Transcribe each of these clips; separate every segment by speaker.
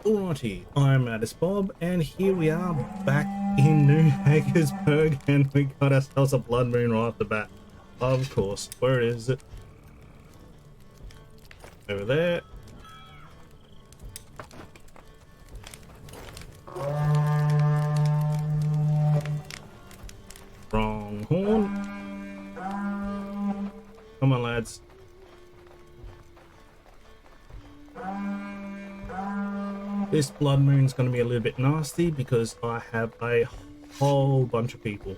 Speaker 1: Alrighty, I'm MaddestBob, and here we are back in New Hagersburg, and we got ourselves a blood moon right off the bat. Of course. Where is it? Over there. Wrong horn. Come on, lads. This blood moon's going to be a little bit nasty because I have a whole bunch of people.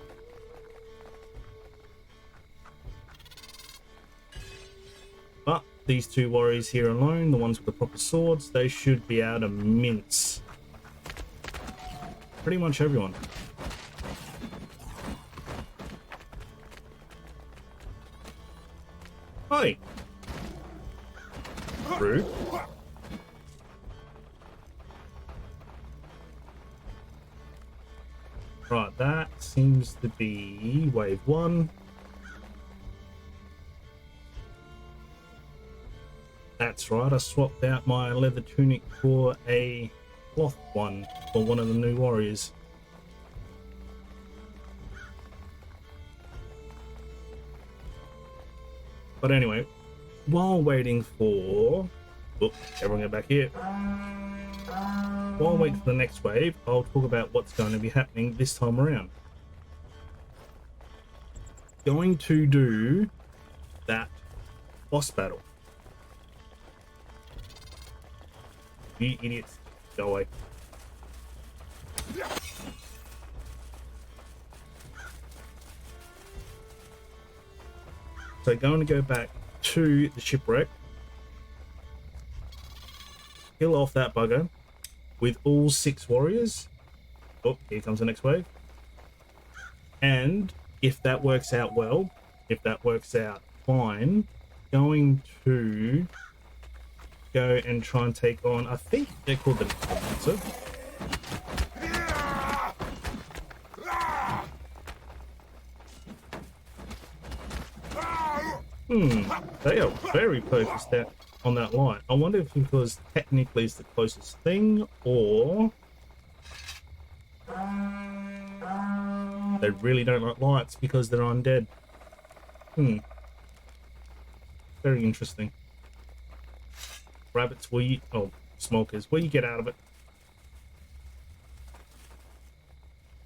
Speaker 1: But these two warriors here alone, the ones with the proper swords, they should be able to mince pretty much everyone. Hi. Rude. Right, that seems to be wave one. That's right, I swapped out my leather tunic for a cloth one for one of the new warriors. But anyway, while waiting for... Oh, everyone get back here. While waiting for the next wave, I'll talk about what's going to be happening this time around. Going to do that boss battle. You idiots, go away. So going to go back to the shipwreck, kill off that bugger with all 6 warriors. Oh, here comes the next wave. And if that works out well, if that works out fine, going to go and try and take on, I think they're called the Necromancer. They are very focused out on that light. I wonder if because technically it's the closest thing, or they really don't like lights because they're undead. Very interesting. Rabbits, will you... Oh, smokers, will you get out of it?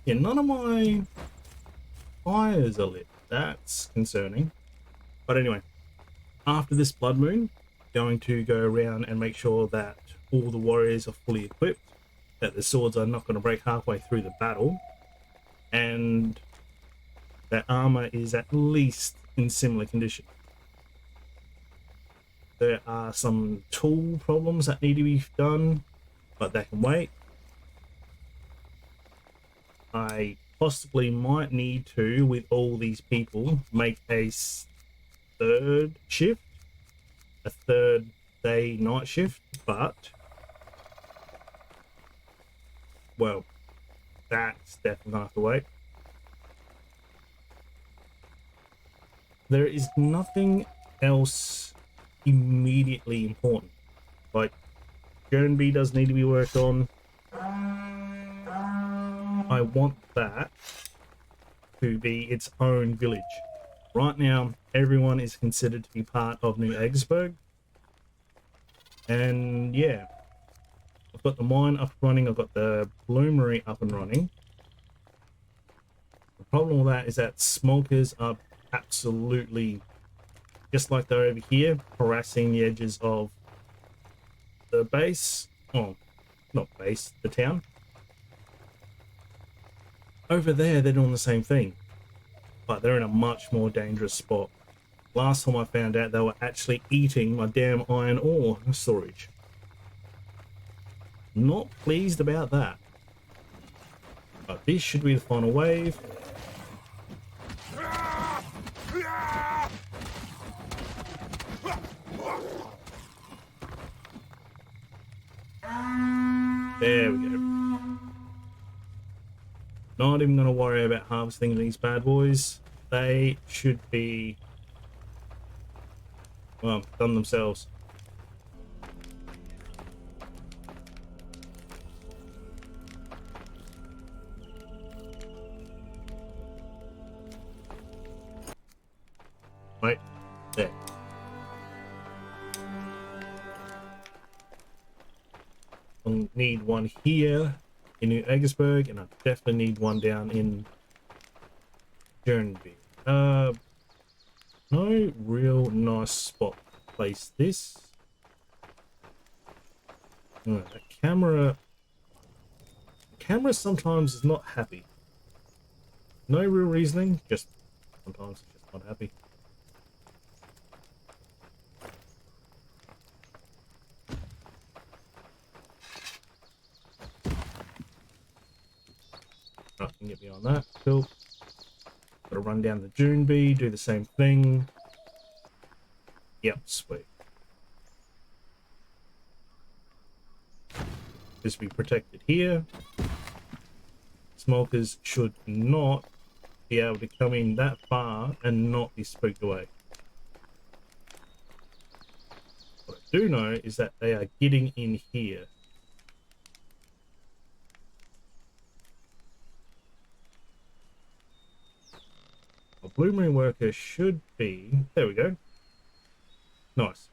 Speaker 1: Yeah, none of my fires are lit. That's concerning. But anyway, after this blood moon, going to go around and make sure that all the warriors are fully equipped, that the swords are not going to break halfway through the battle, and that armor is at least in similar condition. There are some tool problems that need to be done, but that can wait. I possibly might need to, with all these people, make a third shift, a third day night shift, but well, that's definitely gonna have to wait. There is nothing else immediately important. Like, Guernsey does need to be worked on. I want that to be its own village. Right now, everyone is considered to be part of New Hagersburg. And yeah, I've got the mine up and running, I've got the bloomery up and running. The problem with that is that smokers are absolutely, just like they're over here, harassing the edges of the base. Oh, not base, the town. Over there, they're doing the same thing, but they're in a much more dangerous spot. Last time I found out, they were actually eating my damn iron ore storage. Not pleased about that. But this should be the final wave. There we go. Not even going to worry about harvesting these bad boys. They should be, well, done themselves. I'll need one here in New Eggersburg, and I definitely need one down in Jernby. No real nice spot to place this. The camera sometimes is not happy. No real reasoning, just sometimes it's just not happy. Right, can get beyond that. Cool. Gotta run down the Dune Bee, do the same thing. Yep, sweet. This be protected here. Smokers should not be able to come in that far and not be spooked away. What I do know is that they are getting in here. A blue marine worker should be... There we go. Nice.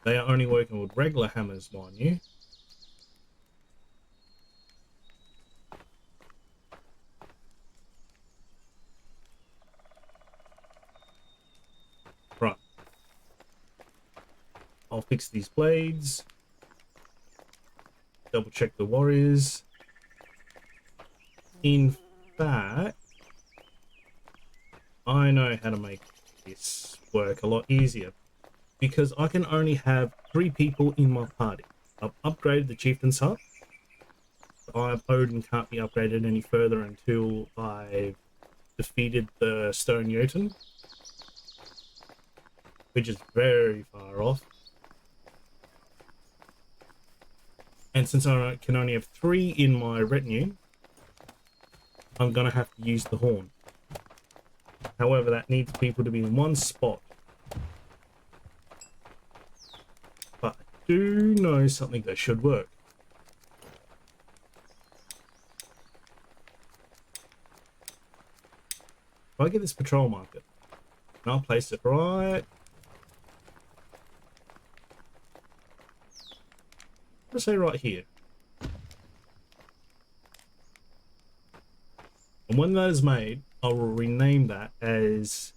Speaker 1: They are only working with regular hammers, mind you. Right. I'll fix these blades. Double check the warriors. In fact, I know how to make this work a lot easier, because I can only have 3 people in my party. I've upgraded the chieftain's hut. Odin can't be upgraded any further until I've defeated the stone Jotun, which is very far off. And since I can only have 3 in my retinue, I'm gonna have to use the horn. However, that needs people to be in one spot. But I do know something that should work. If I get this patrol marker, and I'll place it right... Let's say right here. And when that is made, I will rename that as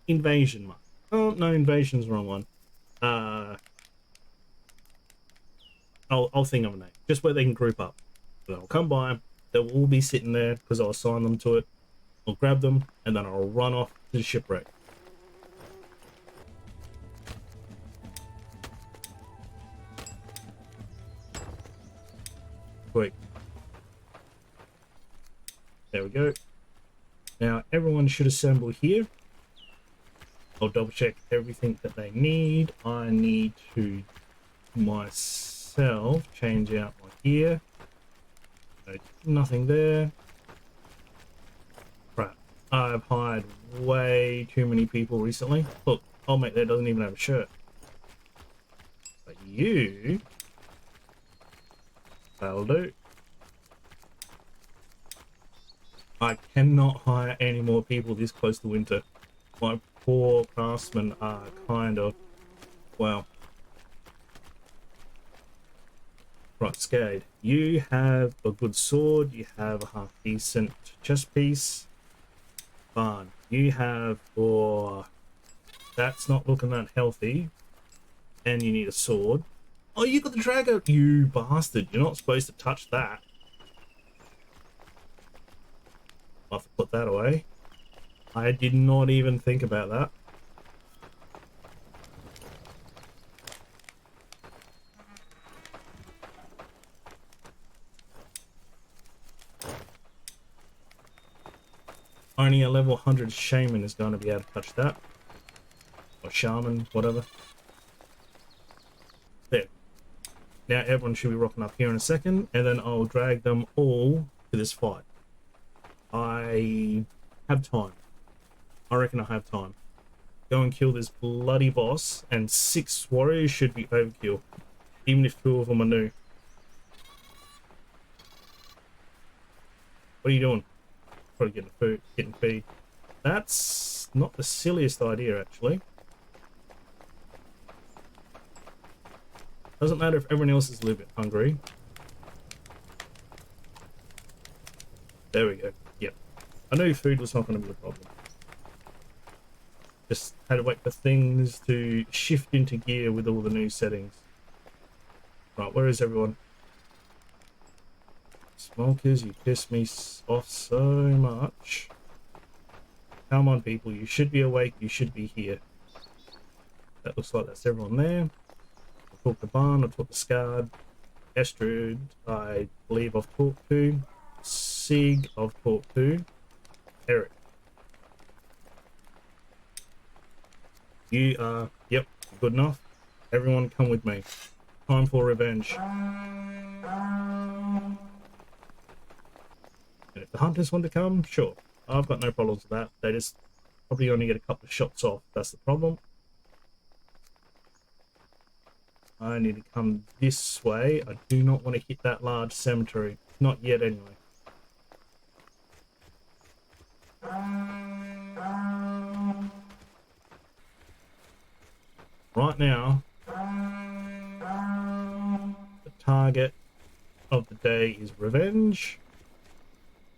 Speaker 1: Invasion Mark. Oh, no, Invasion's the wrong one. I'll think of a name. Just where they can group up. So I'll come by, they'll all be sitting there because I'll assign them to it. I'll grab them, and then I'll run off to the shipwreck. Sweet. There we go. Now everyone should assemble here. I'll double check everything that they need. I need to myself change out my gear. So nothing there. Right. I've hired way too many people recently. Look, old mate there doesn't even have a shirt. But you... That'll do. I cannot hire any more people this close to winter. My poor craftsmen are kind of... Well... Right, Scade. You have a good sword. You have a half-decent chest piece. Fine. You have... Oh, that's not looking that healthy. And you need a sword. Oh, you got the dragon! You bastard. You're not supposed to touch that. I'll have to put that away. I did not even think about that. Only a level 100 shaman is going to be able to touch that. Or shaman, whatever. There. Now everyone should be rocking up here in a second, and then I'll drag them all to this fight. I have time. I reckon I have time. Go and kill this bloody boss, and 6 warriors should be overkill. Even if 2 of them are new. What are you doing? Probably getting food, getting feed. That's not the silliest idea, actually. Doesn't matter if everyone else is a little bit hungry. There we go. Yep. I knew food was not going to be a problem. Just had to wait for things to shift into gear with all the new settings. Right, where is everyone? Smokers, you piss me off so much. Come on, people. You should be awake. You should be here. That looks like that's everyone there. I talked to Barn. I talked to Scard. Estrud, I believe I've talked to. Sig, I've talked to. Eric. You are, yep, good enough. Everyone come with me. Time for revenge. And if the hunters want to come, sure. I've got no problems with that. They just probably only get a couple of shots off. That's the problem. I need to come this way. I do not want to hit that large cemetery. Not yet, anyway. Right now, the target of the day is revenge.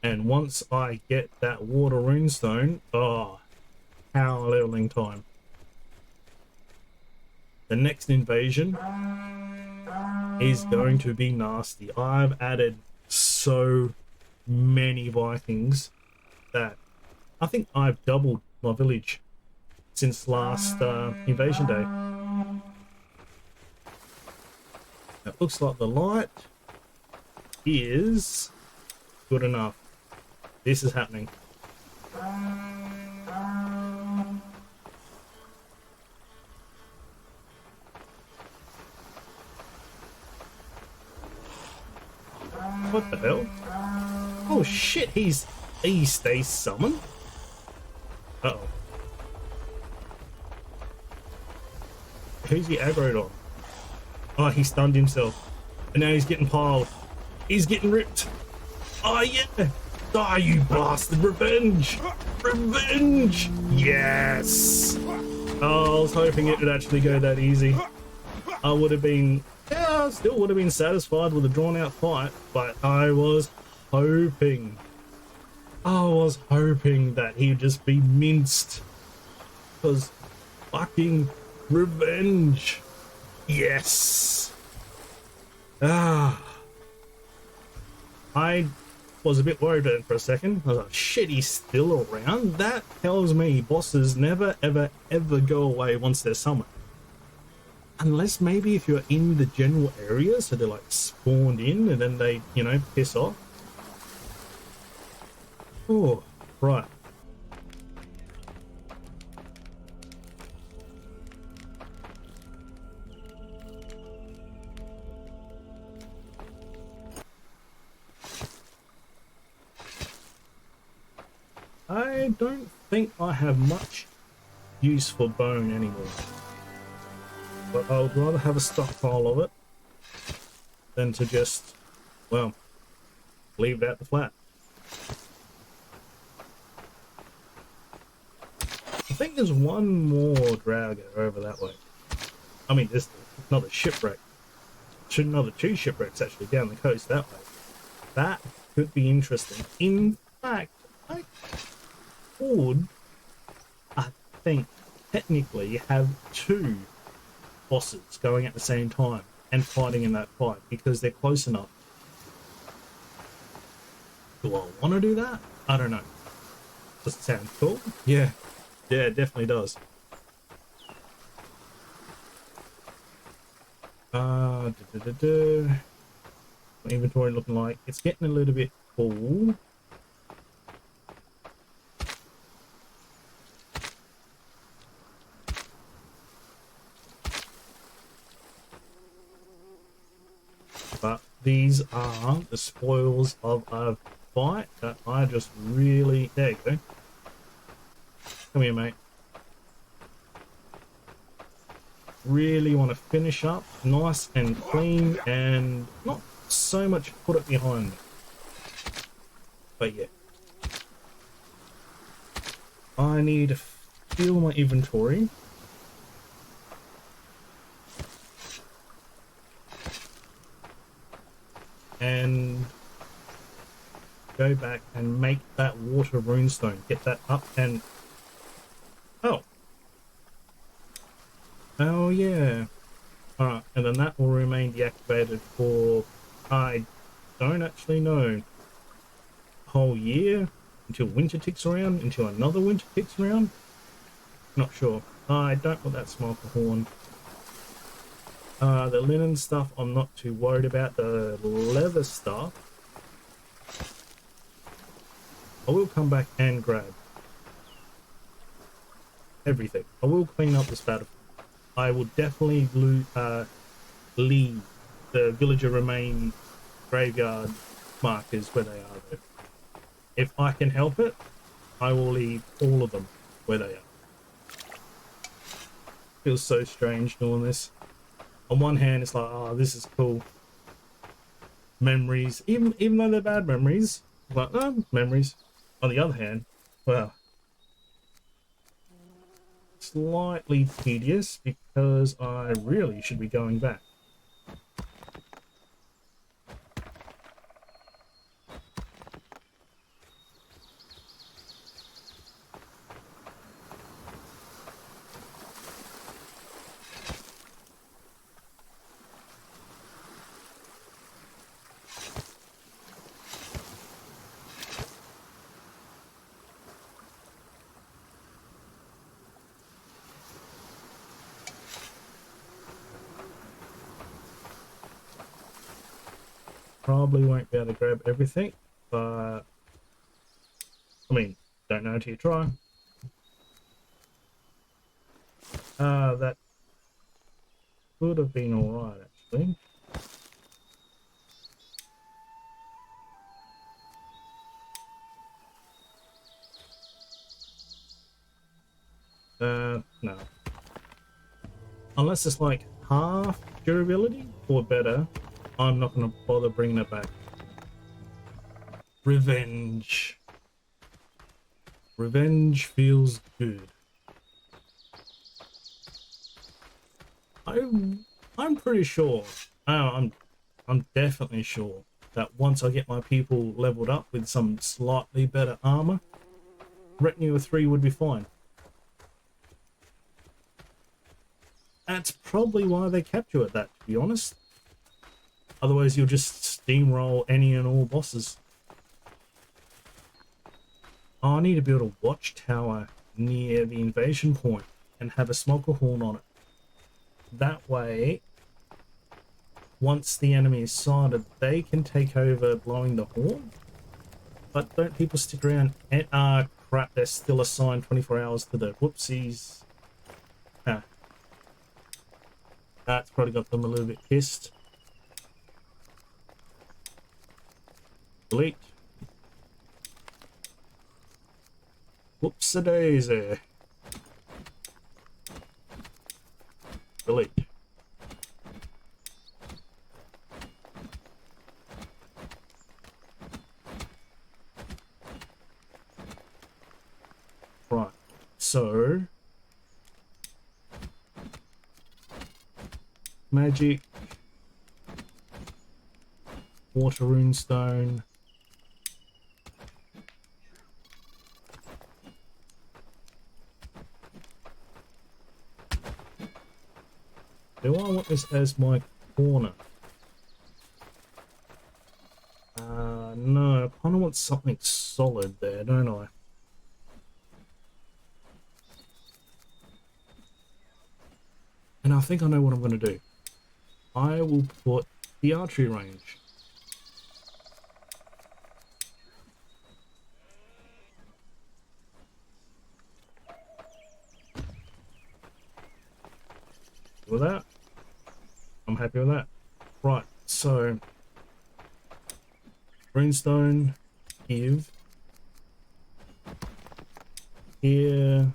Speaker 1: And once I get that water runestone, oh, power leveling time. The next invasion is going to be nasty. I've added so many Vikings that I think I've doubled my village since last invasion day. It looks like the light is good enough. This is happening. What the hell? Oh shit, he stays summoned? Uh-oh. Who's he aggroed on? Oh, he stunned himself. And now he's getting piled. He's getting ripped. Oh yeah! Die, you bastard! Revenge! Revenge! Yes! Oh, I was hoping it would actually go that easy. I would have been... yeah, I still would have been satisfied with a drawn-out fight, but I was hoping that he'd just be minced. Because fucking revenge. Yes! Ah. I was a bit worried about it for a second. I was like, shit, he's still around? That tells me bosses never, ever, ever go away once they're summoned. Unless maybe if you're in the general area, so they're like spawned in and then they, you know, piss off. Oh, right. I don't think I have much use for bone anymore. But I would rather have a stockpile of it than to just, well, leave it at the flat. I think there's one more dragger over that way. I mean, there's another shipwreck. Another 2 shipwrecks actually down the coast that way. That could be interesting. In fact, I think, technically have 2 bosses going at the same time and fighting in that fight because they're close enough. Do I want to do that? I don't know. Does it sound cool? Yeah. Yeah, it definitely does. My inventory looking like it's getting a little bit full. But these are the spoils of a fight that I just really... there you go. Come here, mate. Really want to finish up nice and clean and not so much put it behind me. But yeah. I need to fill my inventory. and go back and make that water runestone. Get that up and... Oh. Oh, yeah. Alright, and then that will remain deactivated for... I don't actually know. Whole year? Until winter ticks around? Until another winter ticks around? Not sure. I don't want that smoker horn. The linen stuff I'm not too worried about. The leather stuff I will come back and grab everything. I will clean up this battlefield. I will definitely leave the villager remain graveyard markers where they are though. If I can help it, I will leave all of them where they are. Feels so strange doing this. On one hand, it's like, oh, this is cool. Memories, even though they're bad memories, like, oh, memories. On the other hand, well, slightly tedious because I really should be going back. Probably won't be able to grab everything, but I mean, don't know until you try. That would have been alright actually. No. Unless it's like half durability or better, I'm not going to bother bringing it back. Revenge. Revenge feels good. I'm pretty sure. I'm definitely sure that once I get my people leveled up with some slightly better armor, retinue of 3 would be fine. That's probably why they kept you at that, to be honest. Otherwise, you'll just steamroll any and all bosses. Oh, I need to build a watchtower near the invasion point and have a smoker horn on it. That way, once the enemy is sighted, they can take over blowing the horn. But don't people stick around and... Ah, crap, they're still assigned 24 hours to the... Whoopsies. Ah. That's probably got them a little bit pissed. Delete. Whoops-a-daisy. Delete. Right, so magic, water runestone, do I want this as my corner? No, I kind of want something solid there, don't I? And I think I know what I'm going to do. I will put the archery range. With that, I'm happy with that. Right, so runestone, give here,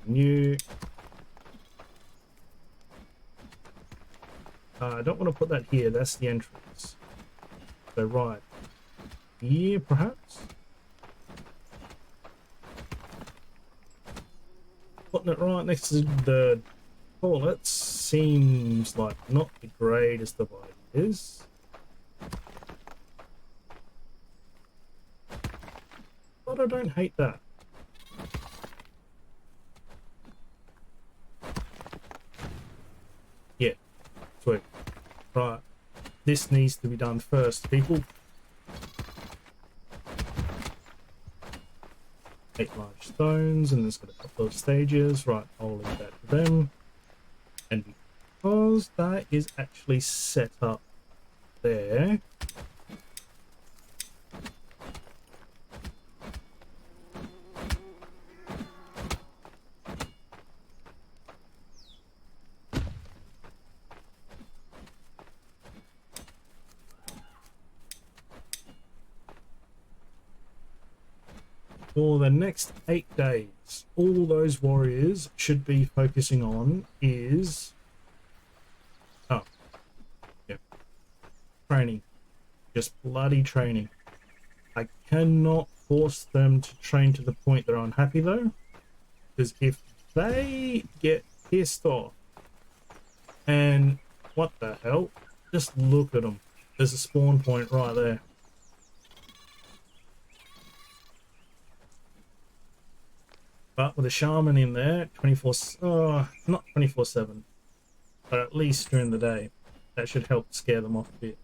Speaker 1: new. I don't want to put that here, that's the entrance. So right here perhaps. Putting it right next to the toilets seems like not the greatest of ideas. but I don't hate that. Yeah, sweet. Right, this needs to be done first, people. 8 large stones, and there's got a couple of stages. Right, I'll leave that to them. And because that is actually set up there, for the next 8 days, all those warriors should be focusing on is training. Just bloody training. I cannot force them to train to the point they're unhappy though, because if they get pissed off, and what the hell, just look at them. There's a spawn point right there. But with a shaman in there, 24, not 24/7, but at least during the day, that should help scare them off a bit.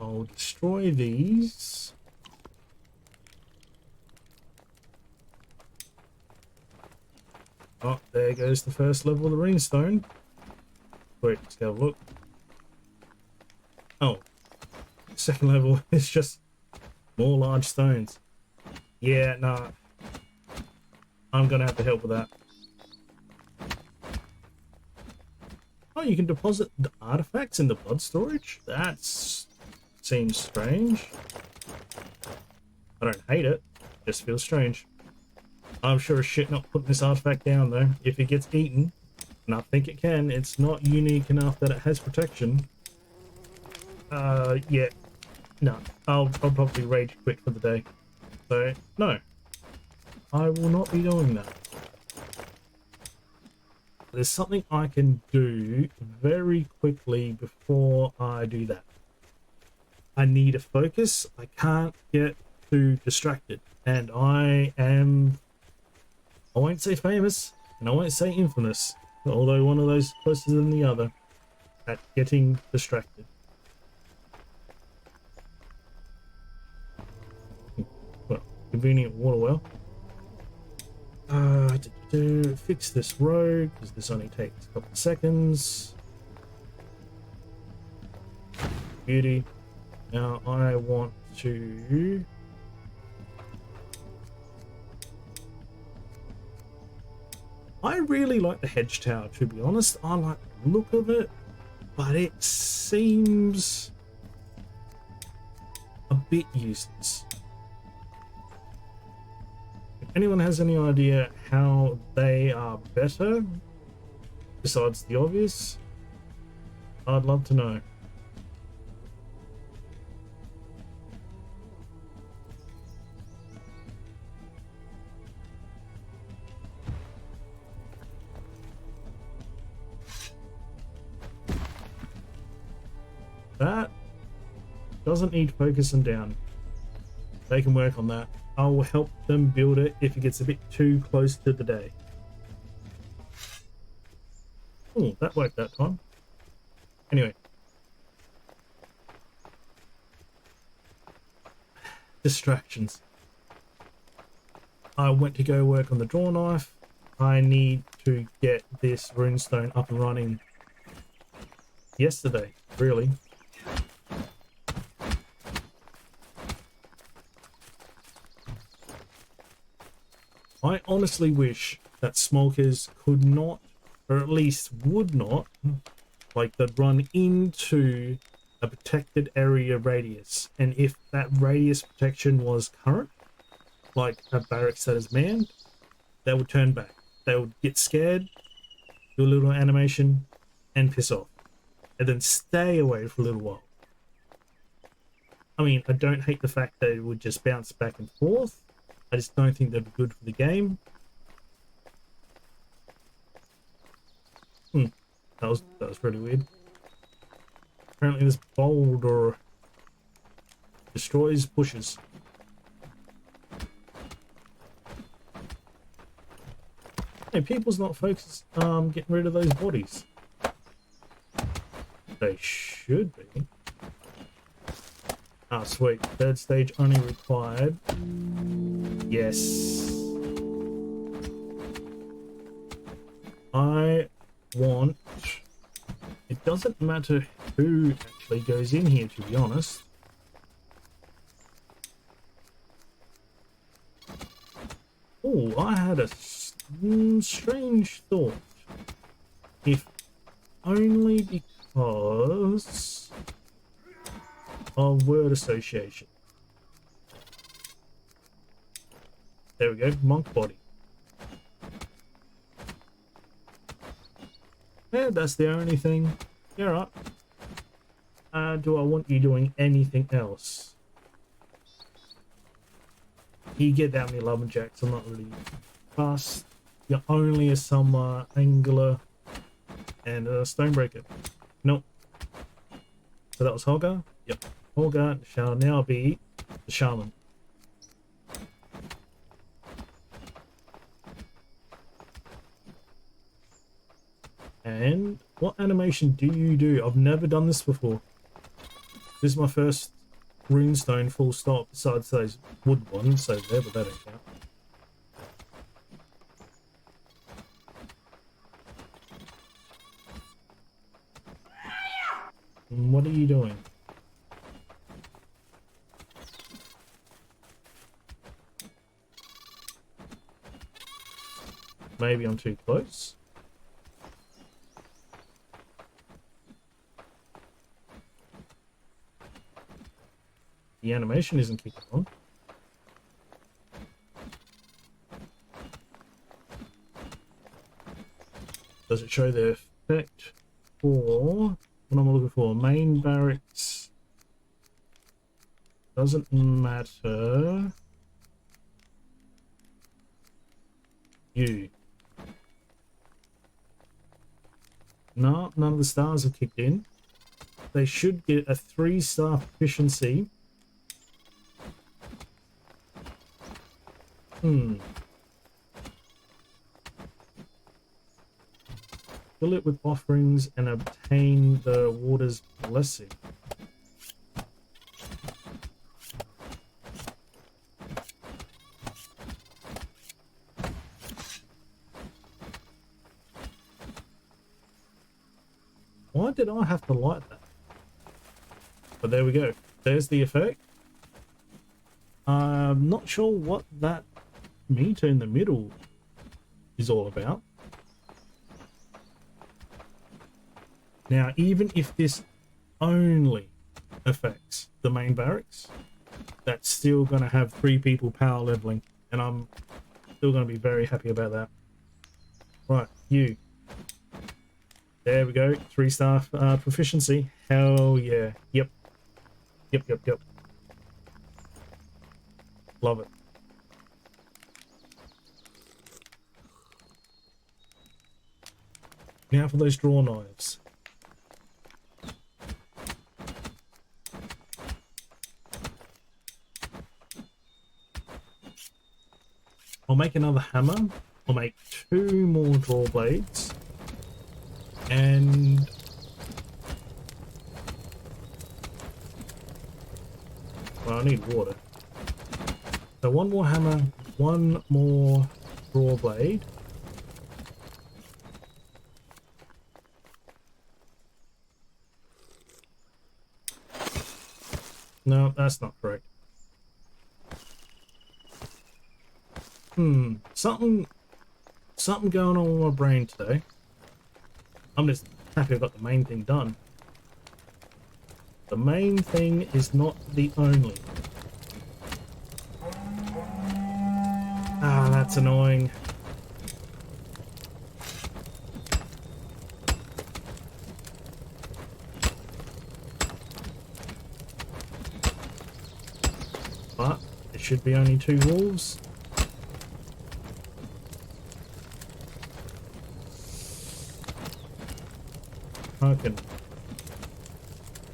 Speaker 1: I'll destroy these. Oh, there goes the first level of the runestone. Wait, let's go look. Oh, second level is just more large stones. Yeah, nah. I'm gonna have to help with that. Oh, you can deposit the artifacts in the blood storage? That's... seems strange. I don't hate it, just feels strange. I'm sure as shit not putting this artifact down though. If it gets eaten, and I think it can, it's not unique enough that it has protection. Yeah. No, I'll probably rage quit for the day. So, no. I will not be doing that. There's something I can do very quickly before I do that. I need to focus. I can't get too distracted. And I won't say famous, and I won't say infamous, although one of those closer than the other, at getting distracted. Well, convenient water well. Fix this road, because this only takes a couple of seconds. Beauty. Now I want to... I really like the hedge tower, to be honest. I like the look of it, but it seems a bit useless. If anyone has any idea how they are better, besides the obvious, I'd love to know. That doesn't need focusing down. They can work on that. I will help them build it if it gets a bit too close to the day. Oh, that worked that time. Anyway. Distractions. I went to go work on the draw knife. I need to get this runestone up and running yesterday, really. I honestly wish that smokers could not, or at least would not, like they'd run into a protected area radius. And if that radius protection was current, like a barracks that is manned, they would turn back. They would get scared, do a little animation, and piss off. And then stay away for a little while. I mean, I don't hate the fact that it would just bounce back and forth. I just don't think that'd be good for the game. That was really weird. Apparently this boulder destroys bushes. Hey, people's not focused getting rid of those bodies. They should be. Ah, sweet. Third stage only required. Yes. I want... It doesn't matter who actually goes in here, to be honest. Oh, I had a strange thought. If only because of word association. There we go, monk body. Yeah, that's the only thing. Yeah, right. Do I want you doing anything else? You get that many lumberjacks, I'm not really fast. You're only a summer angler and a stonebreaker. Nope. So that was Holger? Yep. Holger shall now be the shaman. And what animation do you do? I've never done this before. This is my first runestone full stop besides those wood ones, so there, but that don't count. What are you doing? Maybe I'm too close. The animation isn't kicking on. Does it show the effect for what I'm looking for? Main barracks. Doesn't matter. You. No, none of the stars have kicked in. They should get a 3-star proficiency. Fill it with offerings and obtain the water's blessing. Why did I have to light that? But there we go. There's the effect. I'm not sure what that meter in the middle is all about. Now, even if this only affects the main barracks, that's still going to have 3 people power leveling, and I'm still going to be very happy about that. Right, you. There we go, 3-star proficiency. Hell yeah. Yep. Yep. Love it. Now for those draw knives. I'll make another hammer. I'll make 2 more draw blades. And well, I need water. So 1 more hammer, 1 more draw blade. No, that's not correct. Something going on with my brain today. I'm just happy I got the main thing done. The main thing is not the only. Ah, that's annoying. But there should be only 2 wolves. Fucking.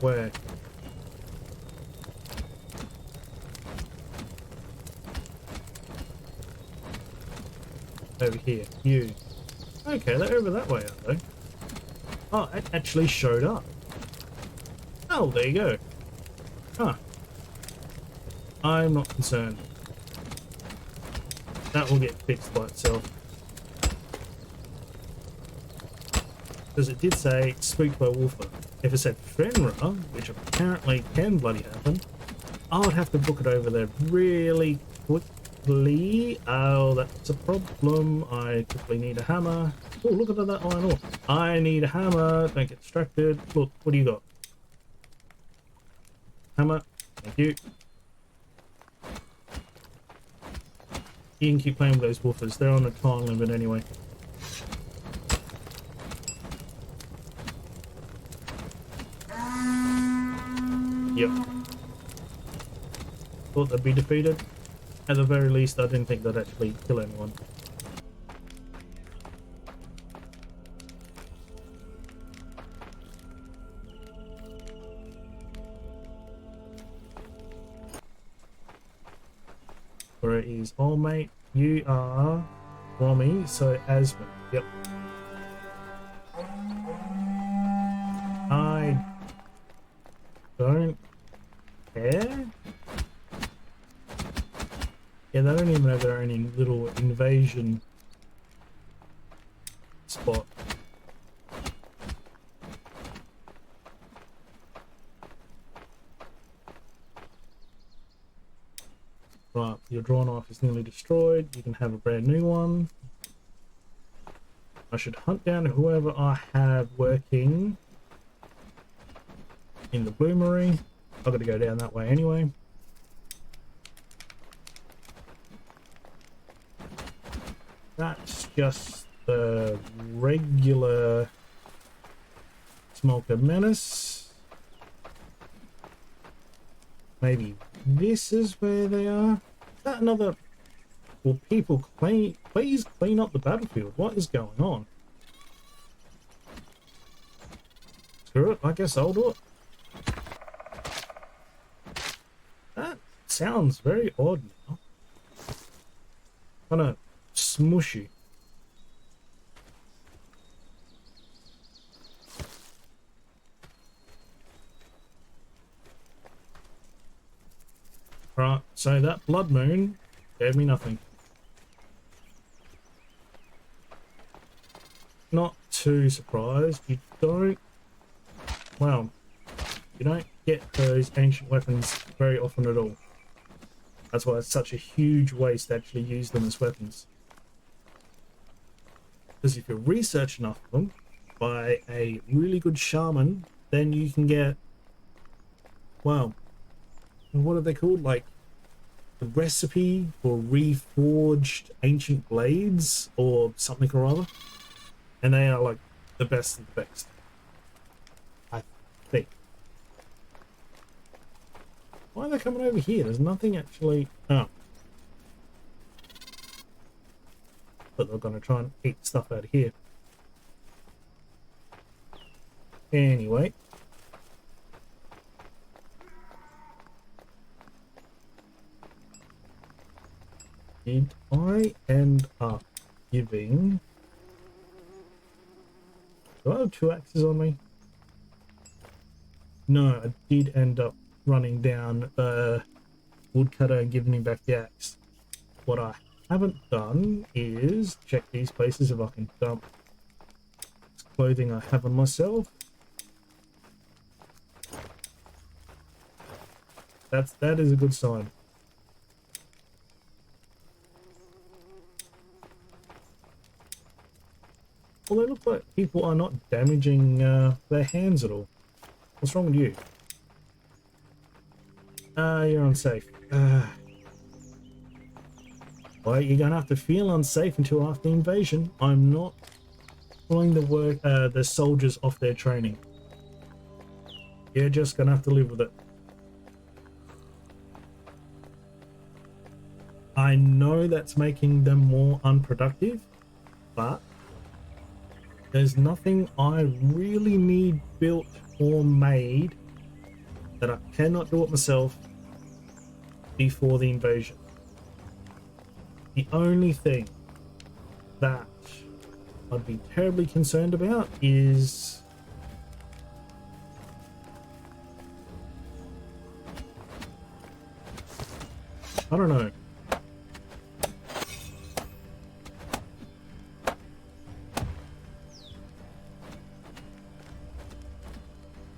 Speaker 1: Where? Over here. You. Okay, they're over that way, aren't they? Oh, it actually showed up. Oh, there you go. Huh. I'm not concerned. That will get fixed by itself. Because it did say spooked by Wolfer. If it said Fenrir, which apparently can bloody happen, I would have to book it over there really quickly. Oh, that's a problem. I quickly need a hammer. Oh, look at that iron ore. I need a hammer. Don't get distracted. Look, what do you got? Hammer. Thank you. You can keep playing with those woofers. They're on a time limit anyway. Yep. Thought they'd be defeated. At the very least, I didn't think they'd actually kill anyone. Where it is, oh mate, you are Romy, so Asmund. Yep. I don't care. Yeah, they don't even have their own little invasion spot. Right, your draw knife is nearly destroyed. You can have a brand new one. I should hunt down whoever I have working in the bloomery. I've got to go down that way anyway. That's just the regular Smoker Menace. Maybe this is where they are. Is that another? Will people please clean up the battlefield? What is going on? Screw it, I guess I'll do it. That sounds very odd now. Kind of smushy. Right, so that blood moon gave me nothing. Not too surprised. You don't get those ancient weapons very often at all. That's why it's such a huge waste to actually use them as weapons. Because if you research enough of them by a really good shaman, then you can get, well, what are they called? Like the recipe for reforged ancient blades or something or other. And they are like the best of the best, I think. Why are they coming over here? There's nothing actually. Oh. But they're going to try and eat stuff out of here. Anyway. Did I end up giving... Do I have 2 axes on me? No, I did end up running down the woodcutter and giving him back the axe. What I haven't done is check these places if I can dump this clothing I have on myself. That is a good sign. Well, they look like people are not damaging their hands at all. What's wrong with you? You're unsafe. Well, you're gonna have to feel unsafe until after the invasion. I'm not pulling the soldiers off their training. You're just gonna have to live with it. I know that's making them more unproductive, but there's nothing I really need built or made that I cannot do it myself before the invasion. The only thing that I'd be terribly concerned about is I don't know.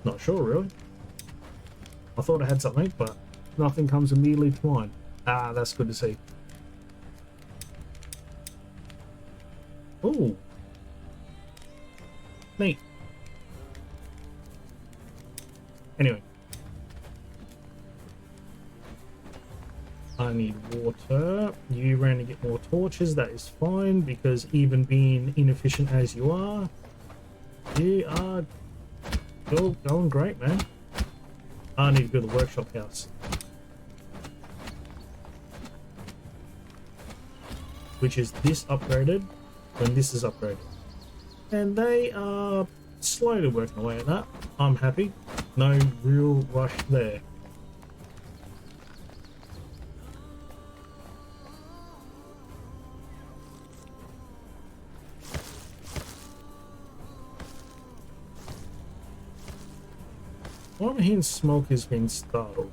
Speaker 1: Not sure, really. I thought I had something, but nothing comes immediately to mind. Ah, that's good to see. Ooh. Neat. Anyway. I need water. You ran to get more torches. That is fine, because even being inefficient as you are, you are going great, man. I need to build a workshop house, which is this upgraded when this is upgraded, and they are slowly working away at that. I'm happy. No real rush there. What I'm hearing smoke has been startled.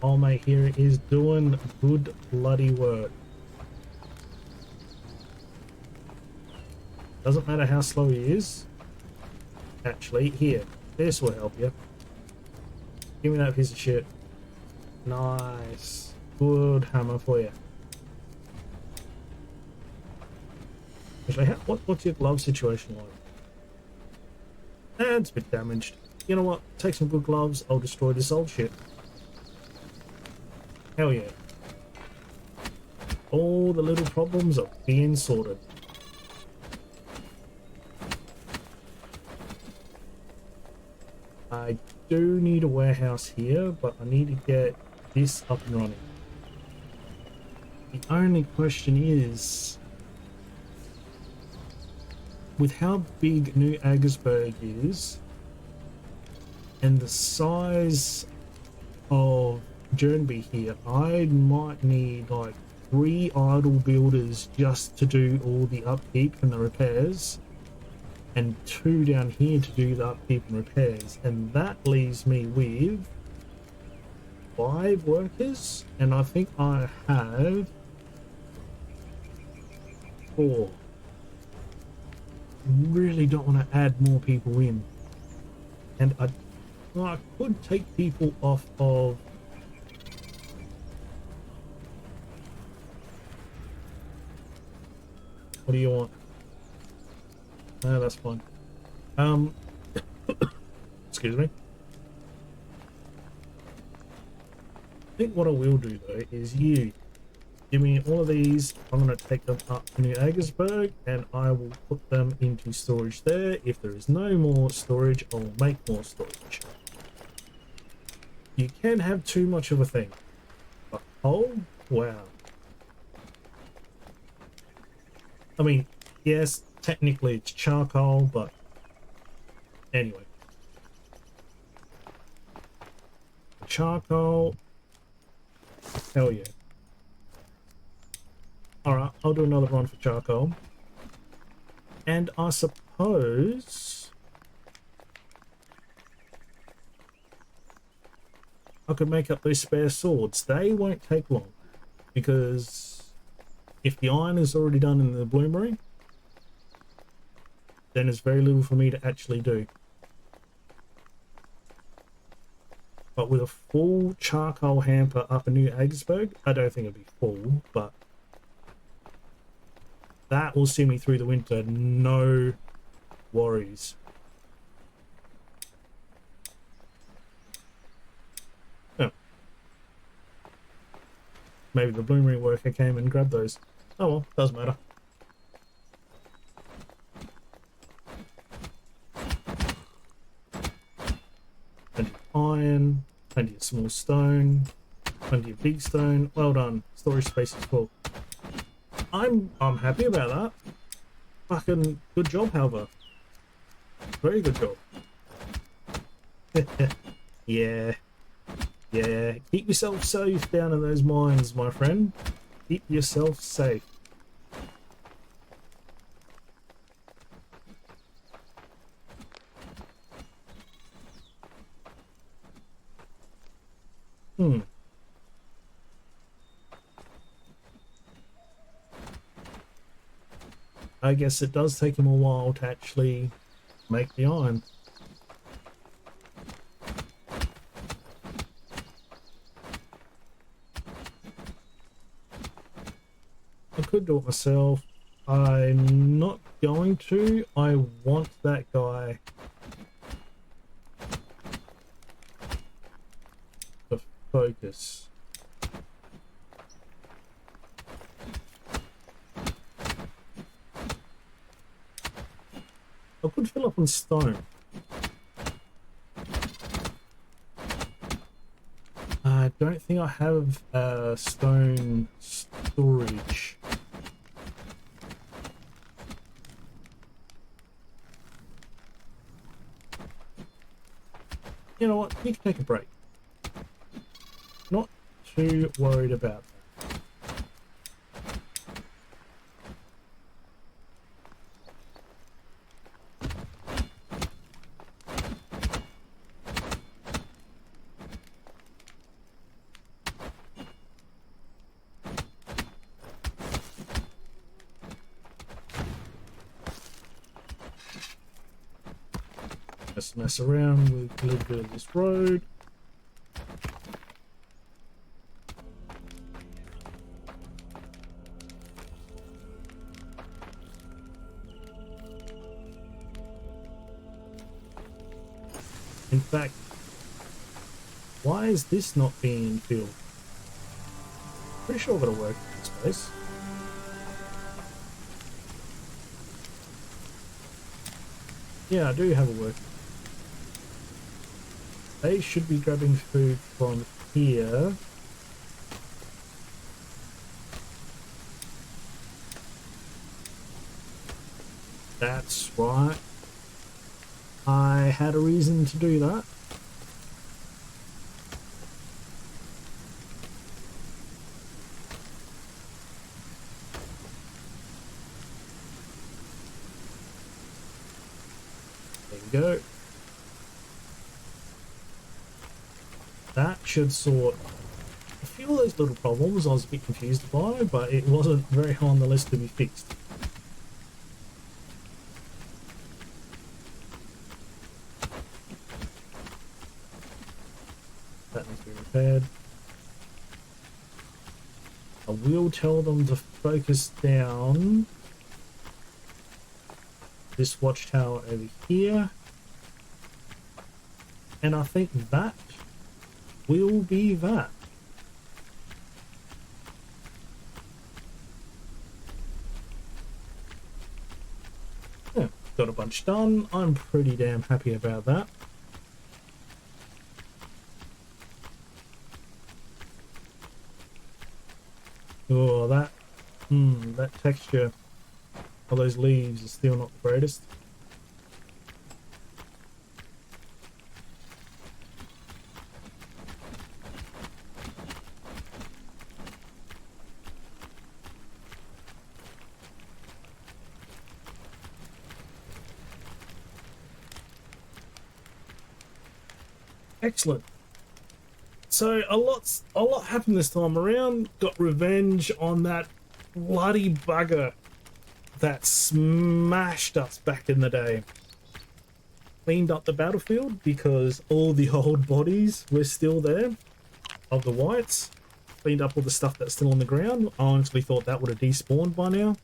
Speaker 1: Oh mate, here is doing good bloody work. Doesn't matter how slow he is. Actually, here, this will help you. Give me that piece of shit. Nice. Good hammer for you. Actually, what's your glove situation like? It's a bit damaged. You know what? Take some good gloves. I'll destroy this old shit. Hell yeah. All the little problems are being sorted. I do need a warehouse here, but I need to get this up and running. The only question is, with how big New Aggersburg is and the size of Jernby here, I might need like 3 idle builders just to do all the upkeep and the repairs, and 2 down here to do the upkeep and repairs, and that leaves me with 5 workers, and I think I have 4. Really don't want to add more people in, and I could take people off of what do you want? No, that's fine. Excuse me. I think what I will do though is you give me all of these. I'm going to take them up to New Aggersburg and I will put them into storage there. If there is no more storage, I will make more storage. You can have too much of a thing. But oh wow. I mean, yes, technically it's charcoal, but anyway. Charcoal. Hell yeah. Alright, I'll do another run for charcoal. And I suppose I could make up those spare swords. They won't take long, because if the iron is already done in the bloomery, then there's very little for me to actually do. But with a full charcoal hamper up in New Aggersburg, I don't think it'll be full, but That will see me through the winter, no worries. Oh. Maybe the bloomery worker came and grabbed those. Oh well, doesn't matter. Plenty of iron, plenty of small stone, plenty of big stone. Well done. Storage space is full. I'm happy about that. Fucking good job, however. Very good job. Yeah. Yeah. Keep yourself safe down in those mines, my friend. Keep yourself safe. I guess it does take him a while to actually make the iron. I could do it myself. I'm not going to. I want that guy to focus. I could fill up on stone. I don't think I have stone storage. You know what? You can take a break. Not too worried about that. Just mess around with a little bit of this road. In fact, why is this not being filled? Pretty sure it'll work in this place. Yeah, I do have a work. They should be grabbing food from here. That's right. I had a reason to do that. There you go. That should sort a few of those little problems I was a bit confused by, but it wasn't very high on the list to be fixed. That needs to be repaired. I will tell them to focus down this watchtower over here. And I think that will be that. Yeah, got a bunch done. I'm pretty damn happy about that. Oh, that texture of those leaves is still not the greatest. Excellent. So a lot happened this time around. Got revenge on that bloody bugger that smashed us back in the day. Cleaned up the battlefield because all the old bodies were still there of the wights. Cleaned up all the stuff that's still on the ground. I honestly thought that would have despawned by now.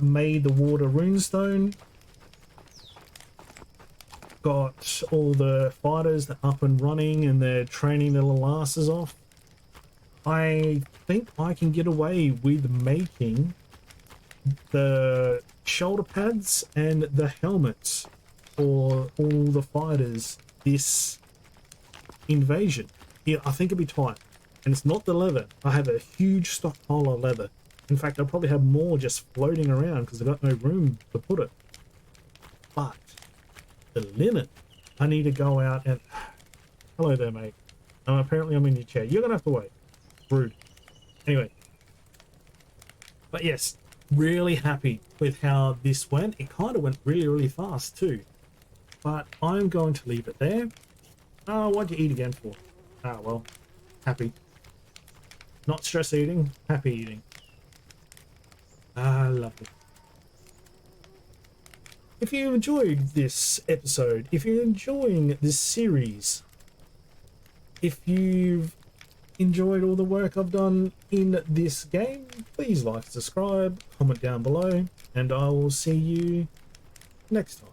Speaker 1: Made the water runestone. Got all the fighters up and running and they're training their little asses off. I think I can get away with making the shoulder pads and the helmets for all the fighters this invasion. Yeah, I think it'd be time. And it's not the leather. I have a huge stockpile of leather. In fact, I probably have more just floating around because I've got no room to put it. But the linen, I need to go out and... Hello there, mate. Apparently I'm in your chair. You're going to have to wait. Rude. Anyway. But yes, really happy with how this went. It kind of went really, really fast too. But I'm going to leave it there. What'd you eat again for? Well, happy. Not stress eating, happy eating. Lovely. If you enjoyed this episode, if you're enjoying this series, if you've enjoyed all the work I've done in this game, please like, subscribe, comment down below, and I will see you next time.